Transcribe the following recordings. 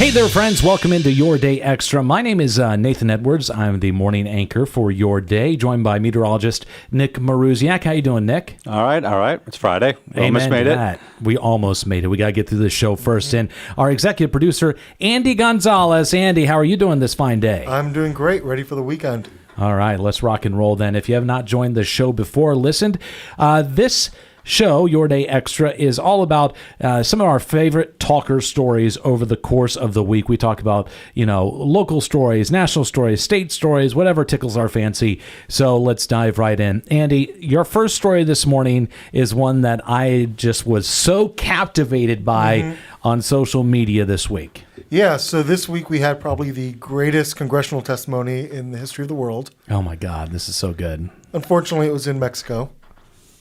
Hey there, friends. Welcome into Your Day Extra. My name is Nathan Edwards. I'm the morning anchor for Your Day, joined by meteorologist Nick Maruziak. How you doing, Nick? All right. It's Friday. We almost made it. We almost made it. We got to get through this show first. And our executive producer, Andy Gonzalez. Andy, how are you doing this fine day? I'm doing great. Ready for the weekend. All right, let's rock and roll then. If you have not joined the show before, listened, this show, Your Day Extra, is all about some of our favorite talker stories over the course of the week. We talk about, local stories, national stories, state stories, whatever tickles our fancy. So let's dive right in. Andy, your first story this morning is one that I just was so captivated by on social media this week. Yeah, so this week we had probably the greatest congressional testimony in the history of the world. Oh my God, this is so good. Unfortunately, it was in Mexico.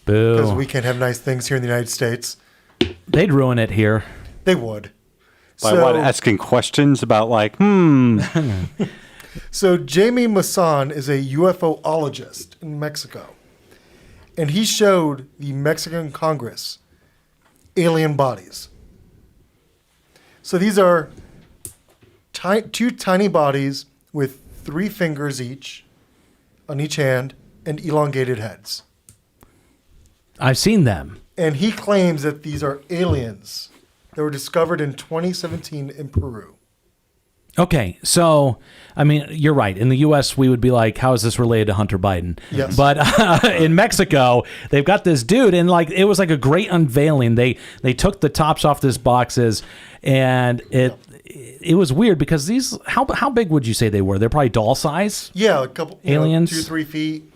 Boo. Because we can't have nice things here in the United States. They'd ruin it here. They would. By asking questions about So Jamie Maussan is a UFOologist in Mexico. And he showed the Mexican Congress alien bodies. So these are two tiny bodies with 3 fingers each on each hand and elongated heads. I've seen them. And he claims that these are aliens that were discovered in 2017 in Peru. Okay, so, I mean, you're right. In the U.S., we would be like, how is this related to Hunter Biden? Yes. But in Mexico, they've got this dude, and it was like a great unveiling. They took the tops off these boxes, and it was weird because these, how big would you say they were? They're probably doll size? Yeah, a couple, aliens? 2-3 feet.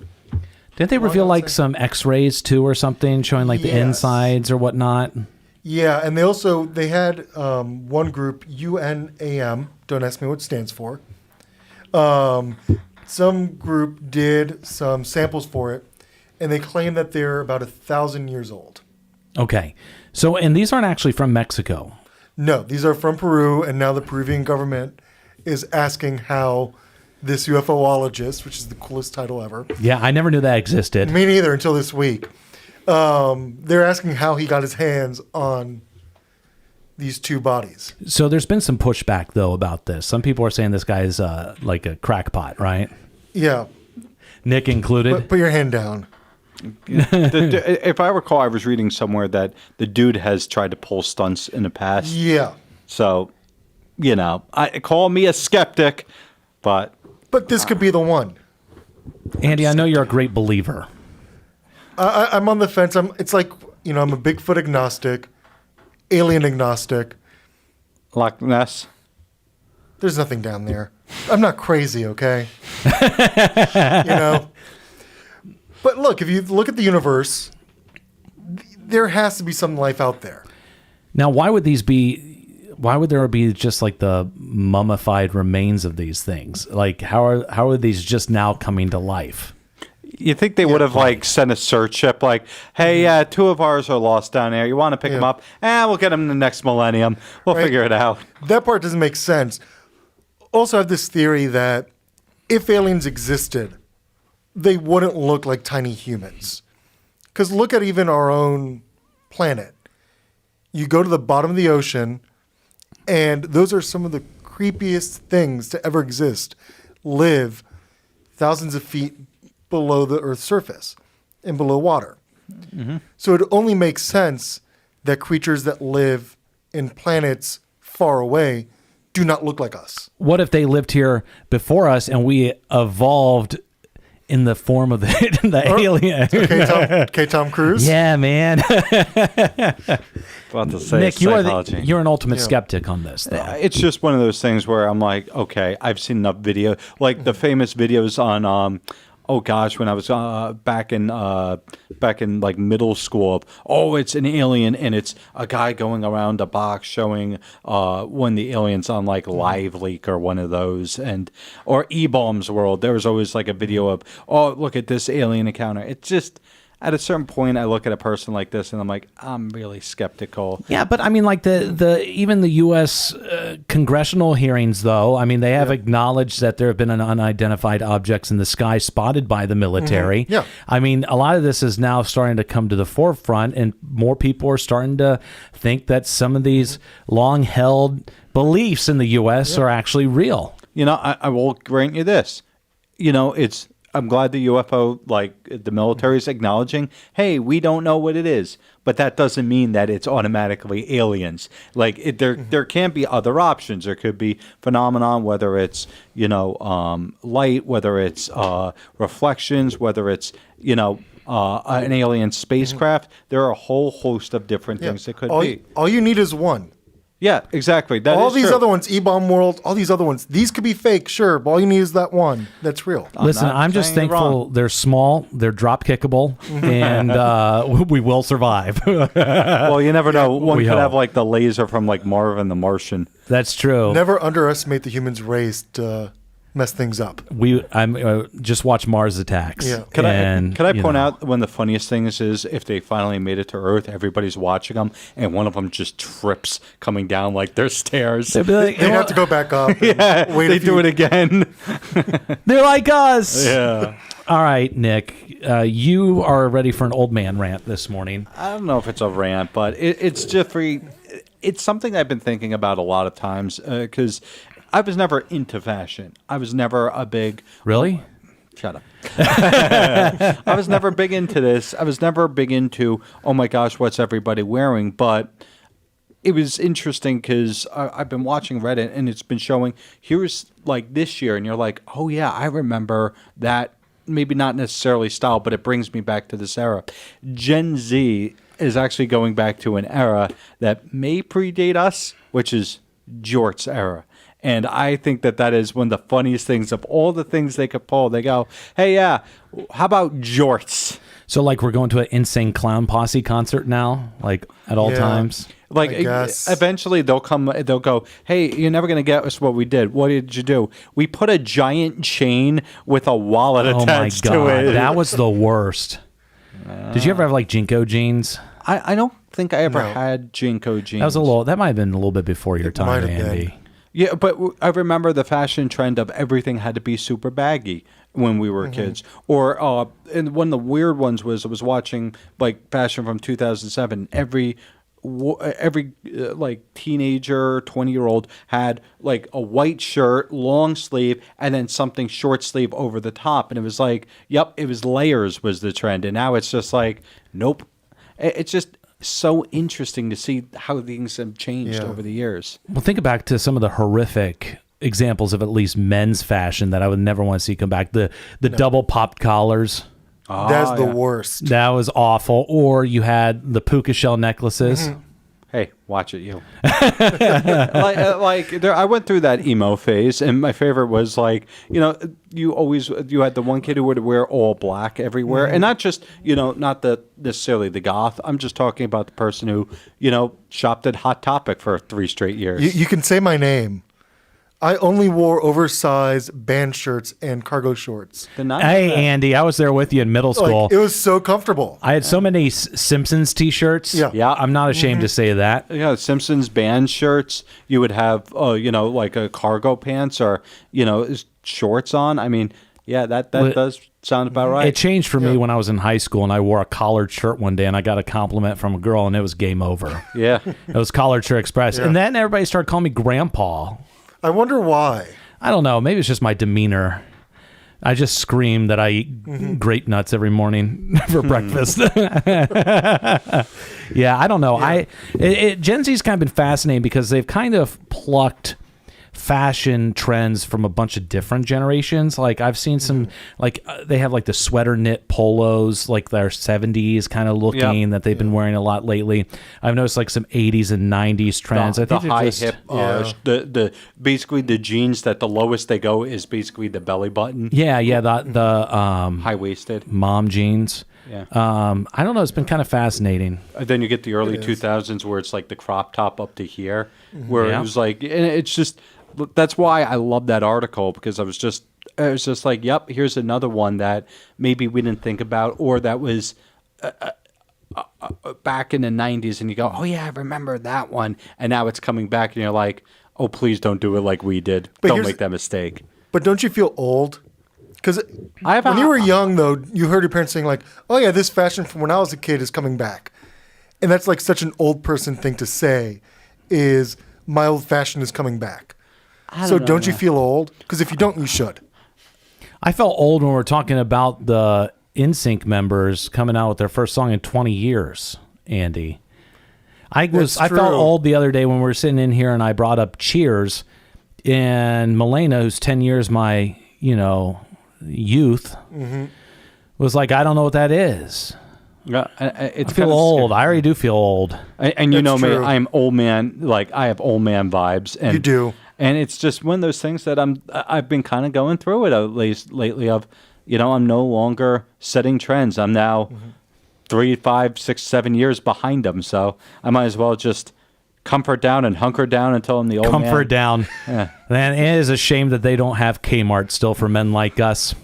Didn't they reveal some x-rays too or something, showing the insides or whatnot? Yeah, and they had one group, UNAM, don't ask me what it stands for. Some group did some samples for it, and they claim that they're about 1,000 years old. Okay, so, and these aren't actually from Mexico. No, these are from Peru, and now the Peruvian government is asking how this UFOologist, which is the coolest title ever. Yeah, I never knew that existed. Me neither until this week. They're asking how he got his hands on these 2 bodies. So there's been some pushback, though, about this. Some people are saying this guy is like a crackpot, right? Yeah. Nick included. Put your hand down. if I recall, I was reading somewhere that the dude has tried to pull stunts in the past. Yeah. So, call me a skeptic, but this could be the one. Andy, I know you're a great believer. I'm on the fence. I'm a Bigfoot agnostic, alien agnostic. Loch Ness. There's nothing down there. I'm not crazy, okay? But look, if you look at the universe, there has to be some life out there. Now, why would there be just like the mummified remains of these things? Like, how are these just now coming to life? You think they would have sent a search ship hey, 2 of ours are lost down there. You want to pick them up? We'll get them in the next millennium. We'll figure it out. That part doesn't make sense. Also, I have this theory that if aliens existed, they wouldn't look like tiny humans. Because look at even our own planet. You go to the bottom of the ocean, and those are some of the creepiest things to ever exist. Live thousands of feet below the Earth's surface and below water. Mm-hmm. So it only makes sense that creatures that live in planets far away do not look like us. What if they lived here before us and we evolved in the form of the alien? Okay, Tom Cruise? Yeah, man. About to say Nick, you're an ultimate skeptic on this, though. It's just one of those things where I'm like, okay, I've seen enough video. Like the famous videos on when I was back in middle school, it's an alien and it's a guy going around a box showing when the alien's on Live Leak or one of those, or E-Bombs World. There was always a video of, look at this alien encounter. It's just, at a certain point, I look at a person like this and I'm like, I'm really skeptical. Yeah, but I mean, like the even the U.S. Congressional hearings, though. I mean, they have acknowledged that there have been unidentified objects in the sky spotted by the military. Yeah. I mean, a lot of this is now starting to come to the forefront, and more people are starting to think that some of these long-held beliefs in the U.S. are actually real. You know, I will grant you this. You know, I'm glad the UFO, like the military is acknowledging, hey, we don't know what it is, but that doesn't mean that it's automatically aliens. Like there can be other options. There could be phenomenon, whether it's, light, whether it's reflections, whether it's, an alien spacecraft. There are a whole host of different things that could be. All you need is one. Yeah, exactly. All is these true. other ones, E-Bomb World, all these other ones, these could be fake, sure, but all you need is that one that's real. Listen, not I'm just saying you're thankful wrong. they're small, they're drop kickable, and we will survive. Well, you never know. One We could have hope. like the laser from like Marvin the Martian. That's true. Never underestimate the humans race to mess things up. I'm just watch Mars Attacks. Yeah. Can I you point know. out one of the funniest things is if they finally made it to Earth, everybody's watching them, and one of them just trips coming down like their stairs. They'd be like, They'd have to go back up. And Yeah, wait they do it again. they're like us. Yeah. All right, Nick, you are ready for an old man rant this morning. I don't know if it's a rant, but it's Jeffrey. It's something I've been thinking about a lot of times because I was never into fashion. I was never a big. Really? Shut up. I was never big into this. I was never big into, oh my gosh, what's everybody wearing? But it was interesting because I've been watching Reddit and it's been showing, here's like this year, and you're like, oh yeah, I remember that. Maybe not necessarily style, but it brings me back to this era. Gen Z is actually going back to an era that may predate us, which is jorts era. And I think that is one of the funniest things of all the things they could pull. They go, hey, yeah, how about jorts? So, like, we're going to an Insane Clown Posse concert now, like, at all Yeah. times? Like, I guess. eventually they'll go, hey, you're never going to get us what we did. What did you do? We put a giant chain with a wallet Oh, my attached God. to it. That was the worst. Did you ever have, like, Jinko jeans? I don't think I ever No. had Jinko jeans. That might have been a little bit before your time, might have Andy. been. Yeah, but I remember the fashion trend of everything had to be super baggy when we were kids. Or and one of the weird ones was I was watching like fashion from 2007. Every like teenager, 20-year-old had like a white shirt, long sleeve, and then something short sleeve over the top. And it was like, yep, it was layers was the trend. And now it's just like, nope. It's just so interesting to see how things have changed Yeah. over the years. Well, think back to some of the horrific examples of at least men's fashion that I would never want to see come back. The double popped collars. That's the yeah. worst. That was awful. Or you had the puka shell necklaces. Hey, watch it, you. I went through that emo phase, and my favorite was like, you had the one kid who would wear all black everywhere, and not just, not necessarily the goth. I'm just talking about the person who, shopped at Hot Topic for 3 straight years. You can say my name. I only wore oversized band shirts and cargo shorts. Hey, Andy, I was there with you in middle school. Like, it was so comfortable. I had so many Simpsons T-shirts. Yeah. Yeah. I'm not ashamed to say that. Simpsons band shirts. You would have, like a cargo pants or, shorts on. I mean, yeah, that does sound about right. It changed for me when I was in high school and I wore a collared shirt one day and I got a compliment from a girl and it was game over. Yeah. It was Collared Shirt Express. And then everybody started calling me Grandpa. I wonder why. I don't know. Maybe it's just my demeanor. I just scream that I eat grape nuts every morning for breakfast. Yeah, I don't know. Gen Z's kind of been fascinating because they've kind of plucked fashion trends from a bunch of different generations. Like I've seen some, they have like the sweater knit polos, like their 70s kind of looking that they've been wearing a lot lately. I've noticed like some 80s and 90s trends. I The think they're high just- hip, Yeah. the basically the jeans that the lowest they go is basically the belly button, Yeah, the high waisted. mom jeans. Yeah. I don't know. It's been kind of fascinating. Then you get the early 2000s where it's like the crop top up to here, where Yeah. it was like, and it's just, that's why I love that article because I was just like, yep, here's another one that maybe we didn't think about or that was back in the 90s and you go, oh yeah, I remember that one. And now it's coming back and you're like, oh, please don't do it like we did. But Don't make that mistake. But don't you feel old? Because I have when a- you were young, though, you heard your parents saying like, oh yeah, this fashion from when I was a kid is coming back. And that's like such an old person thing to say is my old fashion is coming back. So don't you feel old? Because if you don't, you should. I felt old when we were talking about the NSYNC members coming out with their first song in 20 years, Andy. I felt true. old the other day when we were sitting in here and I brought up Cheers, and Milena, who's 10 years my, youth, was like, I don't know what that is. Yeah, it's I feel kinda old. scary. I already do feel old. And you know That's me, true. I'm old man. Like I have old man vibes. And, You do. And it's just one of those things that I've been kind of going through it at least lately. Of, I'm no longer setting trends. I'm now 3, 5, 6, 7 years behind them. So I might as well just comfort down and hunker down until I'm the old man. Comfort down. Yeah. Man, it is a shame that they don't have Kmart still for men like us.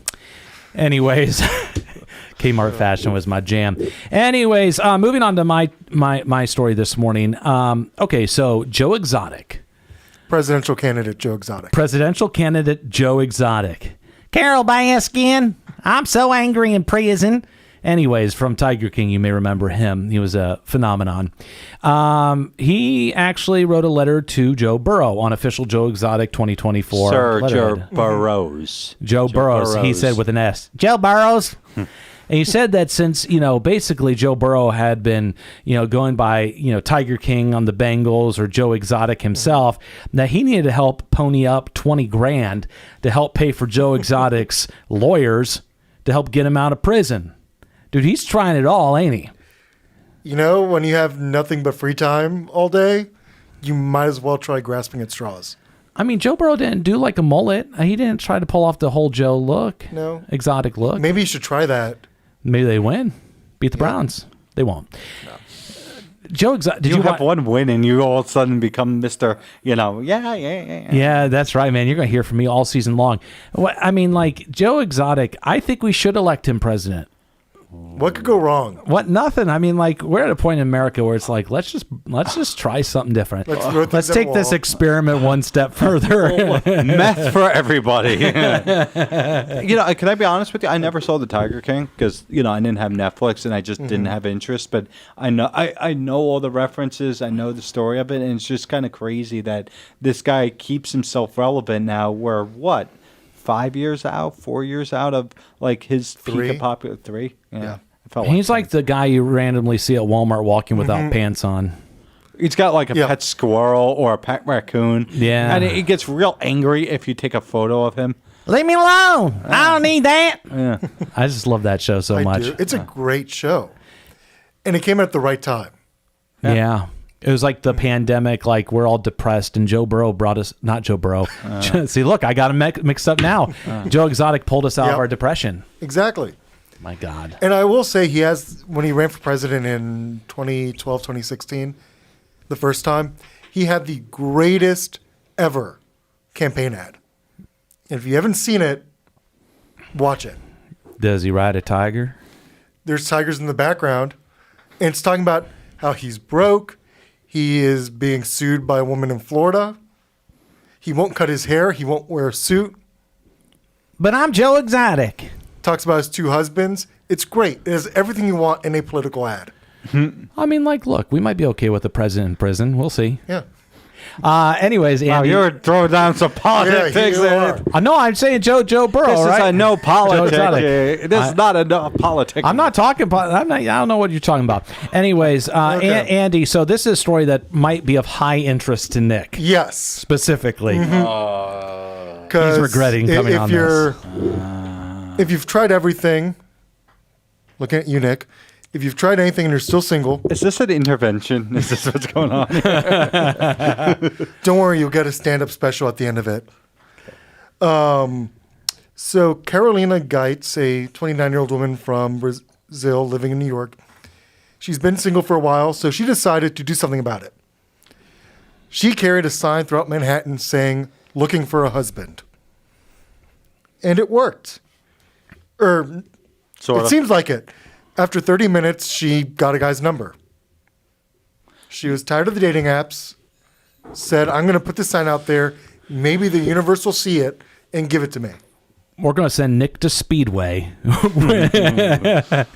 Anyways, Kmart fashion was my jam. Anyways, moving on to my story this morning. Okay, so Joe Exotic. Presidential candidate Joe Exotic. Presidential candidate Joe Exotic. Carol Baskin, I'm so angry in prison. Anyways, from Tiger King, you may remember him. He was a phenomenon. He actually wrote a letter to Joe Burrow on official Joe Exotic 2024 Sir Joe letterhead. Burrows. Joe Burrows. He Burrows. said with an S. Joe Burrows. And he said that since, basically Joe Burrow had been, going by, Tiger King on the Bengals or Joe Exotic himself, that he needed to help pony up 20 grand to help pay for Joe Exotic's lawyers to help get him out of prison. Dude, he's trying it all, ain't he? When you have nothing but free time all day, you might as well try grasping at straws. I mean, Joe Burrow didn't do like a mullet. He didn't try to pull off the whole Joe look. No. Exotic look. Maybe you should try that. Maybe they win. Beat the Browns. They won't. Joe Exotic. Did You you have wa- one win and you all of a sudden become Mr. Yeah. Yeah, that's right, man. You're going to hear from me all season long. I mean, like, Joe Exotic, I think we should elect him president. What could go wrong? What? Nothing. I mean, like, we're at a point in America where it's like, let's just try something different. Let's throw things Let's at a take this wall. experiment one step further. Meth for everybody. Can I be honest with you? I never saw the Tiger King because I didn't have Netflix and I just didn't have interest. But I know all the references. I know the story of it, and it's just kind of crazy that this guy keeps himself relevant now. We're 5 years out, 4 years out of like his peak 3? of popular 3. Yeah. I felt He's like the guy you randomly see at Walmart walking without Mm-hmm. pants on. he's got like a Yeah. pet squirrel or a pet raccoon. Yeah. and he gets real angry if you take a photo of him. Leave me alone. I don't need that. Yeah. I just love that show so I much. do. It's a great show. And it came at the right time. Yeah. It was like the pandemic, like we're all depressed, and Joe Burrow brought us, not Joe Burrow. See, look, I got him mixed up now. Joe Exotic pulled us out of Yep. our depression. Exactly. My God. And I will say when he ran for president in 2012, 2016, the first time, he had the greatest ever campaign ad. And if you haven't seen it, watch it. Does he ride a tiger? There's tigers in the background, and it's talking about how he's broke. He is being sued by a woman in Florida. He won't cut his hair. He won't wear a suit. But I'm Joe Exotic. Talks about his 2 husbands. It's great. It has everything you want in a political ad. I mean, like, look, we might be okay with the president in prison. We'll see. Yeah. Anyways, Wow, Andy. you're throwing down some politics. Yeah, you are. No, I'm saying Joe Burrow, This right? is a no politics. Exotic. This is not a no politics. I'm not talking about. I don't know what you're talking about. Anyways, Okay. Andy. So this is a story that might be of high interest to Nick Yes. specifically. Mm-hmm. 'Cause He's regretting coming on this. If you've tried everything, looking at you, Nick, if you've tried anything and you're still single, Is this an intervention? Is this what's going on? don't worry, you'll get a stand-up special at the end of it. So Carolina Geitz, a 29-year-old woman from Brazil living in New York, she's been single for a while, so she decided to do something about it. She carried a sign throughout Manhattan saying, "Looking for a husband." And it worked. Or Sort it of. seems like it. After 30 minutes, she got a guy's number. She was tired of the dating apps, said, I'm going to put this sign out there. Maybe the universe will see it and give it to me. We're going to send Nick to Speedway At the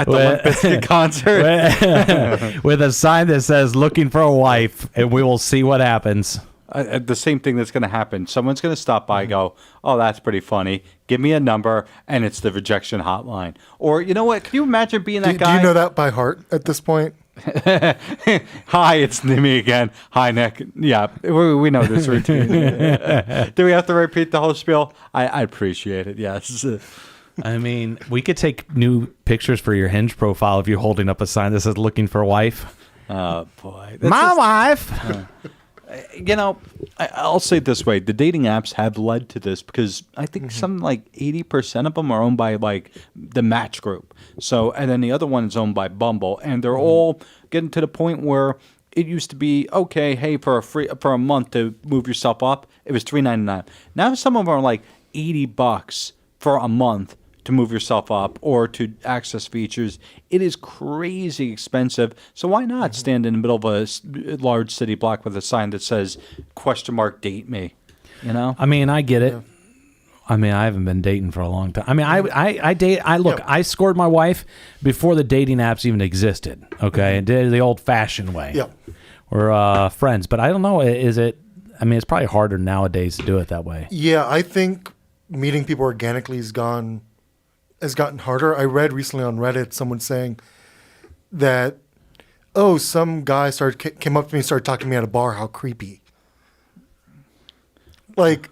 Limp Bizkit concert. with a sign that says "Looking for a wife," and we will see what happens. The same thing that's going to happen. Someone's going to stop by and go, oh, that's pretty funny. Give me a number, and it's the rejection hotline. Or, you know what? Can you imagine being that Do guy? you know that by heart at this point? Hi, it's me again. Hi, Nick. Yeah, we know this routine. Do we have to repeat the whole spiel? I appreciate it, yes. I mean, we could take new pictures for your Hinge profile if you're holding up a sign that says "Looking for a wife." Oh, boy. My wife. You know, I'll say it this way. The dating apps have led to this because I think something like 80% of them are owned by like the Match Group. So, and then the other one is owned by Bumble. And they're all getting to the point where it used to be, okay, hey, for a month to move yourself up, it was $3.99. Now some of them are like $80 for a month to move yourself up or to access features. It is crazy expensive. So why not stand in the middle of a large city block with a sign that says "?date me"? You know? I mean, I get it. Yeah. I mean, I haven't been dating for a long time. I mean, I scored my wife before the dating apps even existed. Okay, and did it the old-fashioned way. Yeah, we're friends, but I don't know. Is it? I mean, it's probably harder nowadays to do it that way. Yeah, I think meeting people organically has gotten harder. I read recently on Reddit someone saying that, some guy came up to me and started talking to me at a bar. How creepy! Like,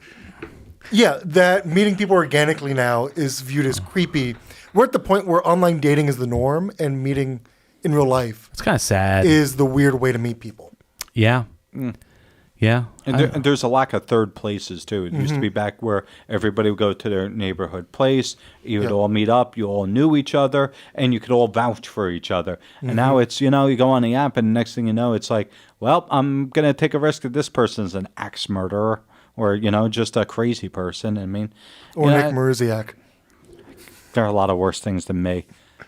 yeah, that meeting people organically now is viewed as creepy. We're at the point where online dating is the norm, and meeting in real life it's kind of sad. Is the weird way to meet people. Yeah. Yeah. And there's a lack of third places, too. It used to be back where everybody would go to their neighborhood place. You would all meet up. You all knew each other, and you could all vouch for each other. And now it's, you go on the app, and the next thing you know, it's like, well, I'm going to take a risk that this person's an axe murderer or, just a crazy person. I mean. Or Nick Maruziak. There are a lot of worse things than me.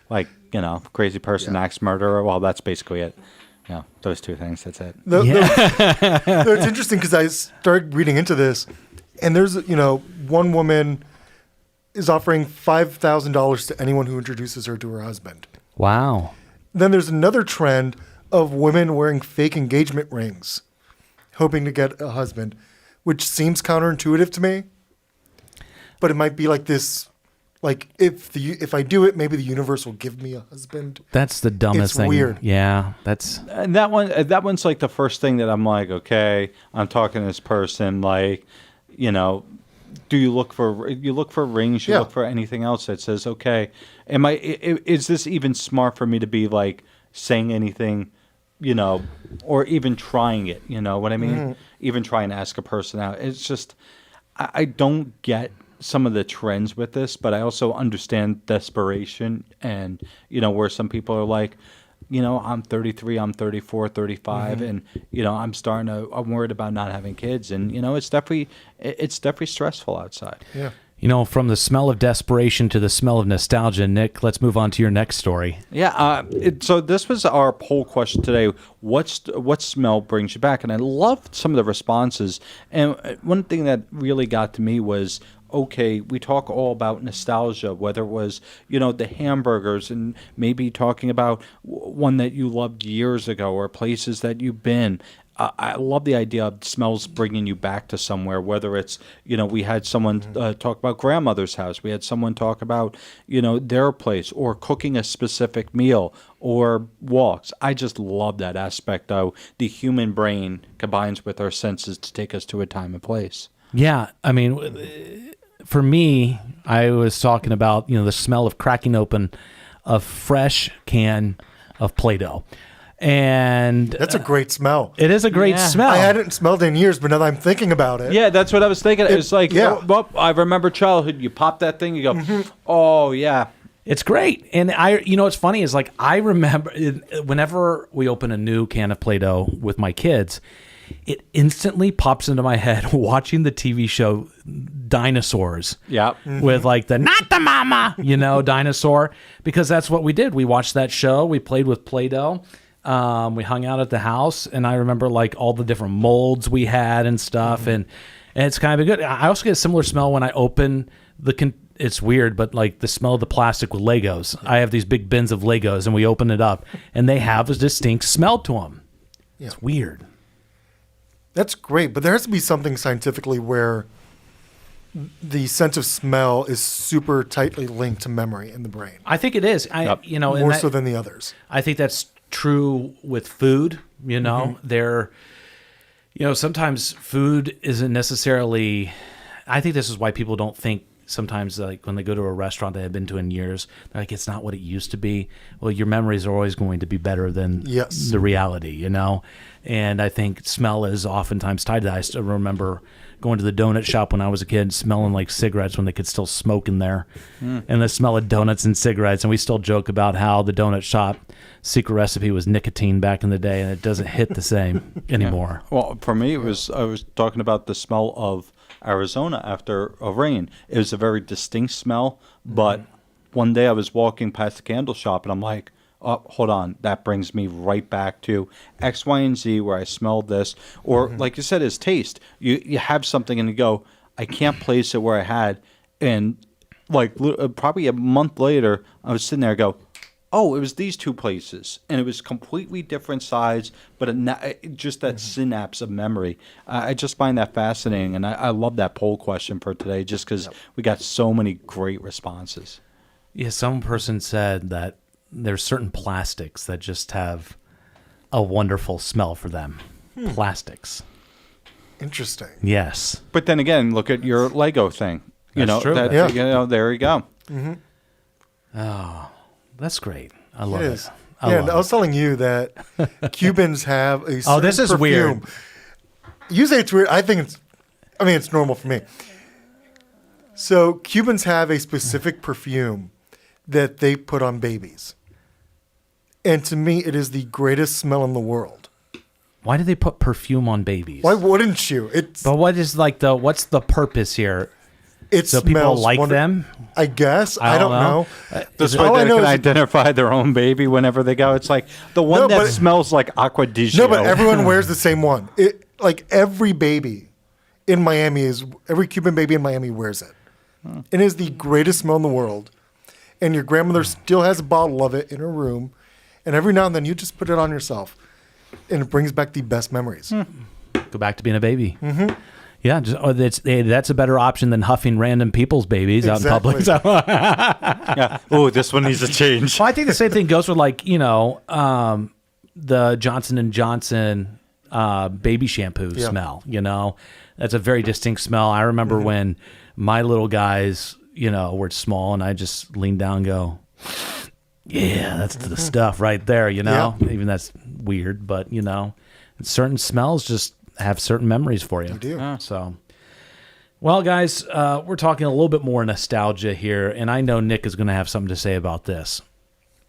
Like, crazy person, axe murderer. Well, that's basically it. Yeah, those two things. That's it. It's interesting because I started reading into this, and there's one woman is offering $5,000 to anyone who introduces her to her husband. Wow. Then there's another trend of women wearing fake engagement rings, hoping to get a husband, which seems counterintuitive to me. But it might be like this. Like, if I do it, maybe the universe will give me a husband. That's the dumbest thing. It's weird. Yeah, that's... And that one's like the first thing that I'm like, okay, I'm talking to this person, like, do you look for rings? You look for anything else that says, okay, is this even smart for me to be, like, saying anything, or even trying it, you know what I mean? Mm-hmm. Even trying to ask a person out. It's just, I don't get some of the trends with this, but I also understand desperation and, where some people are like, I'm 33, I'm 34, 35, and, I'm worried about not having kids. And, it's definitely stressful outside. Yeah. From the smell of desperation to the smell of nostalgia, Nick, let's move on to your next story. Yeah. So this was our poll question today. What smell brings you back? And I loved some of the responses. And one thing that really got to me was, okay, we talk all about nostalgia, whether it was, the hamburgers and maybe talking about one that you loved years ago or places that you've been. I love the idea of smells bringing you back to somewhere, whether it's, we had someone talk about grandmother's house. We had someone talk about, their place or cooking a specific meal or walks. I just love that aspect of the human brain combines with our senses to take us to a time and place. Yeah. I mean, for me, I was talking about, the smell of cracking open a fresh can of Play-Doh. And that's a great smell. It is a great smell. I hadn't smelled it in years, but now that I'm thinking about it. Yeah, that's what I was thinking. It's like, I remember childhood. You pop that thing, you go, oh, yeah. It's great. And what's funny is like, I remember whenever we open a new can of Play-Doh with my kids, it instantly pops into my head watching the TV show Dinosaurs. Yeah. With like the not the mama, dinosaur, because that's what we did. We watched that show. We played with Play-Doh. We hung out at the house, and I remember like all the different molds we had and stuff, and it's kind of good. I also get a similar smell when I open it's weird, but like the smell of the plastic with Legos. I have these big bins of Legos, and we open it up, and they have a distinct smell to them. Yeah. It's weird. That's great, but there has to be something scientifically where the sense of smell is super tightly linked to memory in the brain. I think it is. More so than the others. I think that's true with food. Sometimes food isn't necessarily. I think this is why people don't think sometimes, like when they go to a restaurant they have been to in years, they're like, it's not what it used to be. Well, your memories are always going to be better than the reality, And I think smell is oftentimes tied to that. I still remember going to the donut shop when I was a kid, smelling like cigarettes when they could still smoke in there, and the smell of donuts and cigarettes. And we still joke about how the donut shop secret recipe was nicotine back in the day, and it doesn't hit the same anymore. Well, for me, I was talking about the smell of Arizona after a rain. It was a very distinct smell, but one day I was walking past the candle shop, and I'm like, oh, hold on, that brings me right back to X, Y, and Z where I smelled this. Or like you said, it's taste. You have something and you go, I can't place it where I had. And like probably a month later, I was sitting there and go, oh, it was these two places. And it was completely different sides, but just that synapse of memory. I just find that fascinating. And I love that poll question for today just because we got so many great responses. Yeah, some person said that there's certain plastics that just have a wonderful smell for them. Plastics. Interesting. Yes. But then again, look at your Lego thing. That's true. There you go. Oh, that's great. I love It it. is. I was telling you that Cubans have a certain this is perfume. weird. You say it's weird. I think it's normal for me. So Cubans have a specific perfume that they put on babies. And to me, it is the greatest smell in the world. Why do they put perfume on babies? Why wouldn't you? But what's the purpose here? It So people smells like them? I guess. I don't know. This All way I they know can is- identify their own baby whenever they go. It's like the one No, that but- smells like Aqua di Gio. No, but everyone wears the same one. Like every baby in Miami every Cuban baby in Miami wears it. It is the greatest smell in the world. And your grandmother still has a bottle of it in her room. And every now and then you just put it on yourself. And it brings back the best memories. Go back to being a baby. Mm-hmm. Yeah, that's a better option than huffing random people's babies out in public. So. Yeah. Oh, this one needs a change. Well, I think the same thing goes with the Johnson & Johnson baby shampoo smell. That's a very distinct smell. I remember when my little guys, were small, and I just leaned down and go, yeah, that's the stuff right there, Yeah. Even that's weird, but, certain smells just have certain memories for you. They do. So, well, guys, we're talking a little bit more nostalgia here, and I know Nick is going to have something to say about this.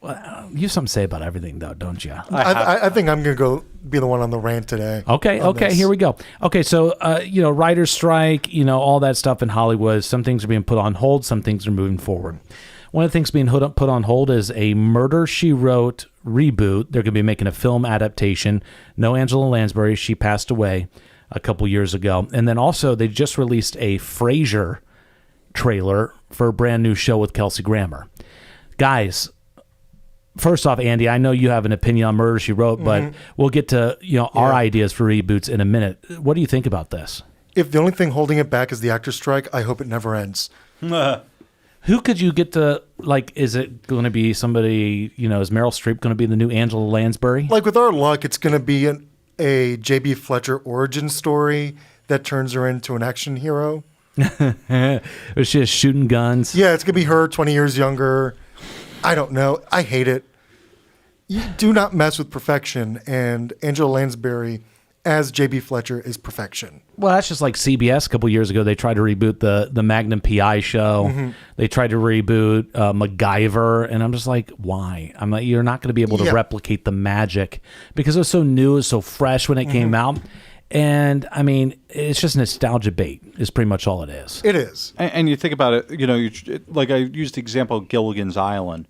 Well, you have something to say about everything, though, don't you? I think I'm going to go be the one on the rant today. Okay, this. here we go. Okay, so, writer's strike, all that stuff in Hollywood, some things are being put on hold, some things are moving forward. One of the things being put on hold is a Murder, She Wrote reboot. They're going to be making a film adaptation. No Angela Lansbury. She passed away a couple years ago. And then also they just released a Frasier trailer for a brand new show with Kelsey Grammer. Guys, first off, Andy, I know you have an opinion on Murder, She Wrote, but we'll get to our ideas for reboots in a minute. What do you think about this? If the only thing holding it back is the actor's strike, I hope it never ends. Who could you get to, is it going to be somebody, is Meryl Streep going to be the new Angela Lansbury? Like with our luck, it's going to be a J.B. Fletcher origin story that turns her into an action hero. Or she just shooting guns? Yeah, it's going to be her 20 years younger. I don't know. I hate it. You do not mess with perfection. And Angela Lansbury as J.B. Fletcher is perfection. Well, that's just like CBS a couple years ago. They tried to reboot the Magnum PI show. They tried to reboot MacGyver, and I'm just like, why? I'm like, you're not going to be able to replicate the magic because it was so new, it was so fresh when it came out. And I mean, it's just nostalgia bait is pretty much all it is. It is. And you think about it, like I used the example of Gilligan's Island.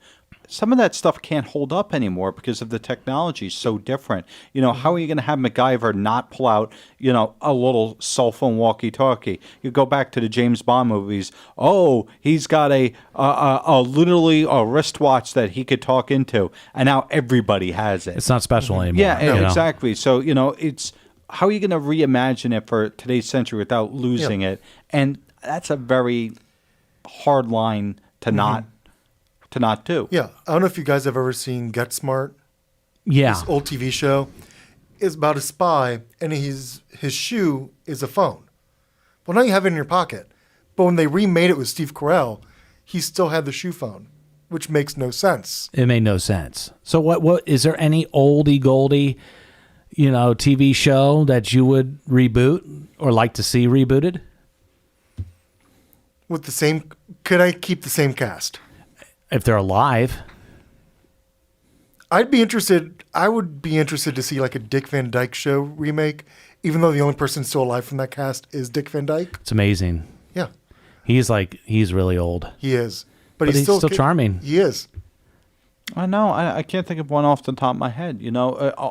Some of that stuff can't hold up anymore because of the technology so different. How are you going to have MacGyver not pull out, a little cell phone walkie-talkie? You go back to the James Bond movies. Oh, he's got a literally a wristwatch that he could talk into, and now everybody has it. It's not special anymore. Yeah, exactly. So, it's how are you going to reimagine it for today's century without losing it? And that's a very hard line to not do. Yeah. I don't know if you guys have ever seen Get Smart. Yeah. This old TV show is about a spy, and his shoe is a phone. Well, now you have it in your pocket. But when they remade it with Steve Carell, he still had the shoe phone, which makes no sense. It made no sense. So what is there any oldie goldie, TV show that you would reboot or like to see rebooted? With the same, could I keep the same cast? If they're alive. I would be interested to see like a Dick Van Dyke Show remake, even though the only person still alive from that cast is Dick Van Dyke. It's amazing. Yeah. He's really old. He is. But he's still charming. He is. I know. I can't think of one off the top of my head.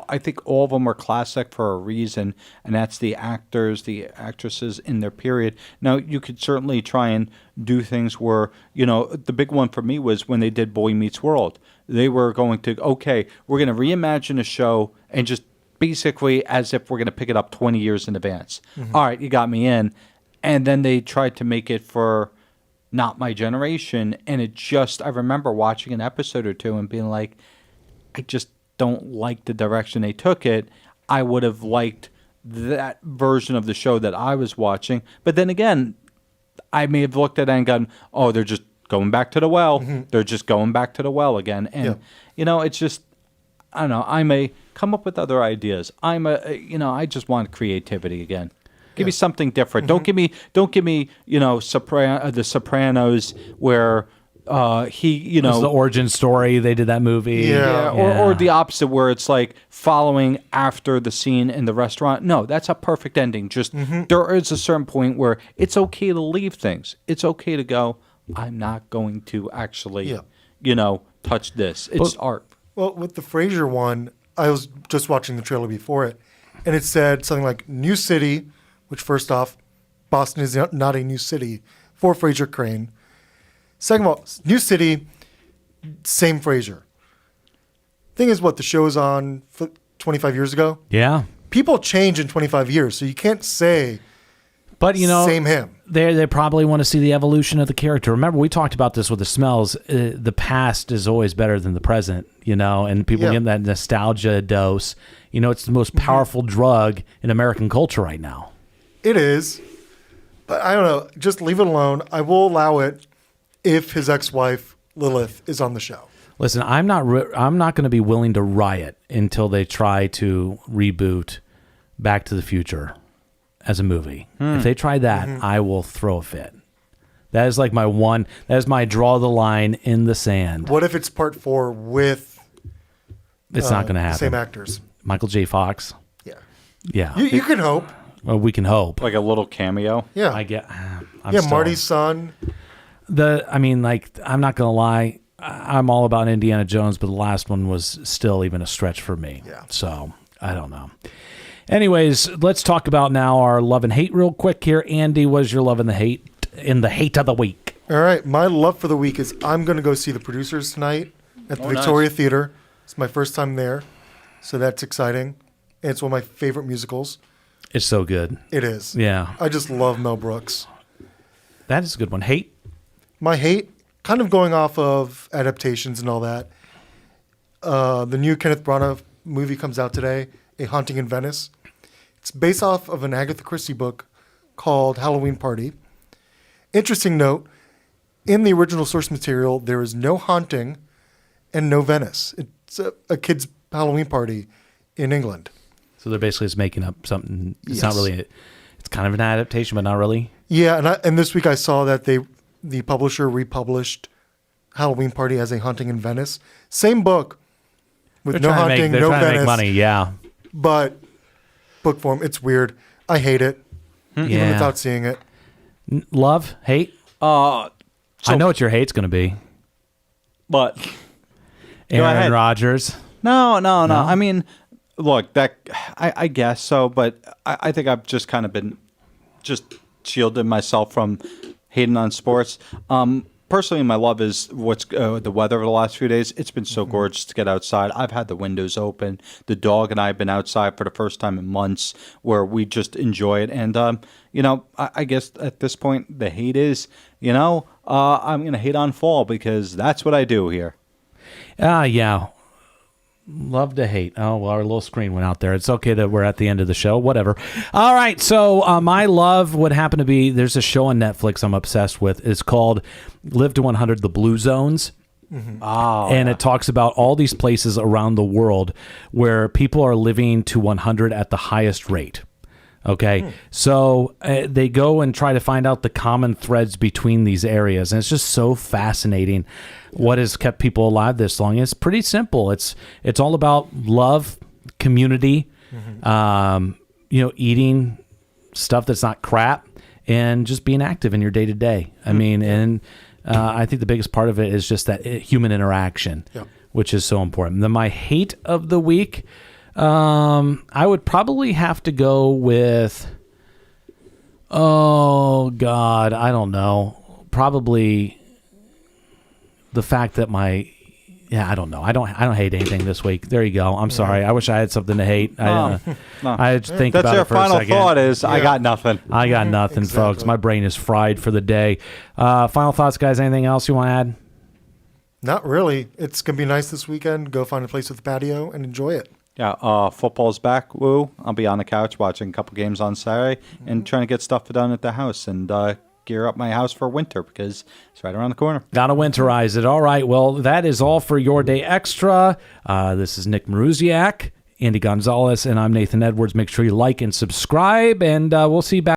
I think all of them are classic for a reason, and that's the actors, the actresses in their period. Now, you could certainly try and do things where, the big one for me was when they did Boy Meets World. They were going to, we're going to reimagine a show and just basically as if we're going to pick it up 20 years in advance. All right, you got me in. And then they tried to make it for not my generation, and I remember watching an episode or two and being like, I just don't like the direction they took it. I would have liked that version of the show that I was watching, but then again, I may have looked at it and gone, oh, they're just going back to the well. They're just going back to the well again. And it's just, I don't know, I may come up with other ideas. I just want creativity again. Give me something different. Don't give me, The Sopranos, where he, It was the origin story. They did that movie. Yeah. Or the opposite, where it's like following after the scene in the restaurant. No, that's a perfect ending. Just there is a certain point where it's okay to leave things. It's okay to go, I'm not going to actually, touch this. It's art. Well, with the Frasier one, I was just watching the trailer before it, and it said something like New City, which first off, Boston is not a new city for Frasier Crane. Second of all, new city, same Frasier. Thing is, the show is on 25 years ago. Yeah. People change in 25 years, so you can't say, but same him. They probably want to see the evolution of the character. Remember, we talked about this with The Smells. The past is always better than the present, and people get that nostalgia dose. It's the most powerful drug in American culture right now. It is, but I don't know. Just leave it alone. I will allow it if his ex-wife Lilith is on the show. Listen, I'm not going to be willing to riot until they try to reboot Back to the Future as a movie. If they try that, I will throw a fit. That is like that is my draw the line in the sand. What if it's part 4 with? It's not going to happen. Same actors. Michael J. Fox. Yeah. Yeah. You can hope. Well, we can hope. Like a little cameo. Yeah. Marty's son. I'm not gonna lie. I'm all about Indiana Jones, but the last one was still even a stretch for me. Yeah. So I don't know. Anyways, let's talk about now our love and hate real quick here. Andy, what is your love and the hate of the week? All right. My love for the week is I'm going to go see The Producers tonight at the Victoria Theater. It's my first time there, so that's exciting. And it's one of my favorite musicals. It's so good. It is. Yeah. I just love Mel Brooks. That is a good one. Hate? My hate, kind of going off of adaptations and all that. The new Kenneth Branagh movie comes out today, A Haunting in Venice. It's based off of an Agatha Christie book called Halloween Party. Interesting note, in the original source material, there is no haunting and no Venice. It's a kid's Halloween party in England. So they're basically just making up something. It's not Yes. really. It's kind of an adaptation, but not really. Yeah, and this week I saw that the publisher republished Halloween Party as a Haunting in Venice. Same book with They're no trying to make, haunting, they're no trying to Venice, make money. Yeah. but book form. It's weird. I hate it, even Yeah. without seeing it. Love, hate. So- I know what your hate's going to be. But Aaron ahead. Rodgers. no. I mean, look, that I guess so, but I think I've just kind of been just shielded myself from hating on sports. Personally, my love is what's the weather over the last few days. It's been so gorgeous to get outside. I've had the windows open. The dog and I have been outside for the first time in months, where we just enjoy it. And I guess at this point, the hate is, I'm gonna hate on fall because that's what I do here. Yeah. Love to hate. Oh, well, our little screen went out there. It's okay that we're at the end of the show. Whatever. All right. So my love would happen to be, there's a show on Netflix I'm obsessed with. It's called Live to 100, The Blue Zones. Oh, And it talks about all these places around the world where people are living to 100 at the highest rate. Okay. So they go and try to find out the common threads between these areas. And it's just so fascinating what has kept people alive this long. It's pretty simple. It's all about love, community, eating stuff that's not crap, and just being active in your day to day. I mean, and I think the biggest part of it is just that human interaction, which is so important. Then my hate of the week, I would probably have to go with, oh God, I don't know. Probably the fact that I don't know. I don't hate anything this week. There you go. I'm sorry. I wish I had something to hate. No. I had to think That's about your it for a final second. thought is, I got nothing. I got nothing, folks. Exactly. My brain is fried for the day. Final thoughts, guys. Anything else you want to add? Not really. It's gonna be nice this weekend. Go find a place with a patio and enjoy it. Yeah, football's back. Woo! I'll be on the couch watching a couple games on Saturday and trying to get stuff done at the house and gear up my house for winter because it's right around the corner. Gotta winterize it. All right. Well, that is all for Your Day Extra. This is Nick Maruziak, Andy Gonzalez, and I'm Nathan Edwards. Make sure you like and subscribe, and we'll see you back.